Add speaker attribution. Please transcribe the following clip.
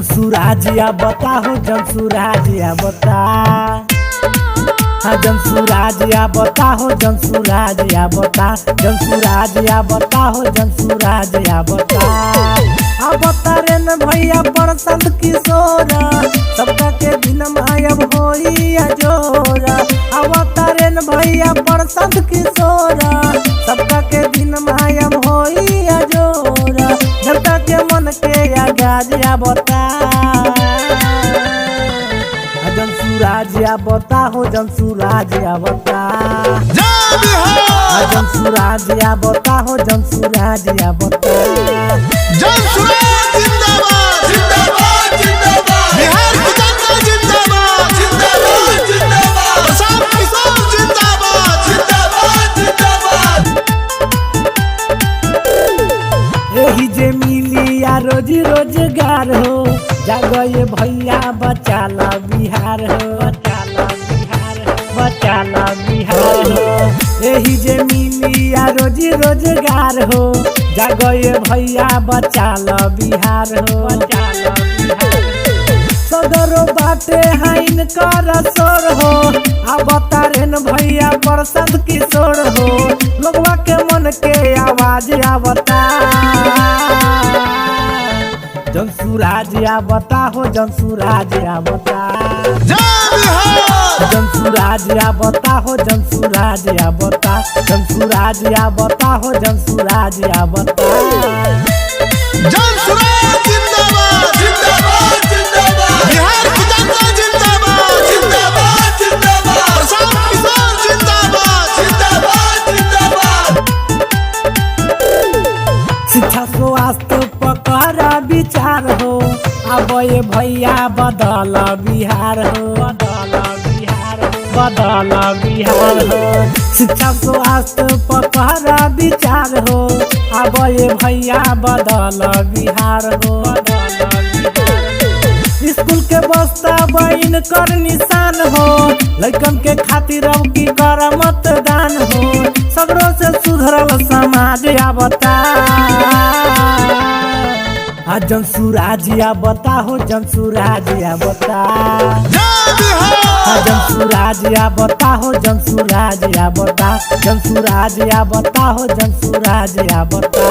Speaker 1: जमसुराजिया बता हो जमसुराजिया बता। हाँ जमसुराजिया बता हो जमसुराजिया बता। जमसुराजिया बता हो जमसुराजिया बता। अब बता रे न भैया बरसंत किशोर सबका के दिन मायब होई अजोर। अब बता रे न भैया बरसंत किशोर सबका के दिन मायब होई अजोर। जनता के मन के आगाजिया बता। जमसुराजिया बता हो जमसुराजिया बता। जमसुराजिया बता हो जमसुराजिया बता।
Speaker 2: जमसुराज जिंदाबाद जिंदाबाद जिंदाबाद। बिहार की जनता जिंदाबाद जिंदाबाद जिंदाबाद। प्रशांत किशोर जिंदाबाद जिंदाबाद जिंदाबाद।
Speaker 1: यही जे मिली या रोजी रोजगार हो जागो ये भैया बचाला बिहार हो। बचाला बिहार हो। यही जे मिली या रोजी रोजगार हो जागो ये भैया बचाला बिहार हो। सदरो बाटे हाइन कर सोर हो। अब तारे न भैया बरसंत किशोर हो लोगवा के मन के आवाज आवता। जमसुराजिया बता हो जमसुराजिया बता। जमसुराजिया बता हो जमसुराजिया बता। जमसुराजिया बता हो जमसुराजिया बता।
Speaker 2: जमसुराज जिंदाबाद जिंदाबाद जिंदाबाद। बिहार की जनता जिंदाबाद जिंदाबाद जिंदाबाद। प्रशांत किशोर जिंदाबाद जिंदाबाद जिंदाबाद।
Speaker 1: शिक्षा स्वास्थ्य पकड़ विचार हो अब ये भैया बदल बिहार हो। बदल बिहार हो। शिक्षा स्वास्थ्य पकड़ विचार हो अब ये भैया बदल बिहार हो। स्कूल के बस्ता बइन कर निशान हो लड़कन के खातिर अब की कर मतदान हो। सगरों से सुधरल समाज आवता। जमसुराजिया बता हो जमसुराजिया बता। जमसुराजिया बता हो जमसुराजिया बता। जमसुराजिया बता हो जमसुराजिया बता।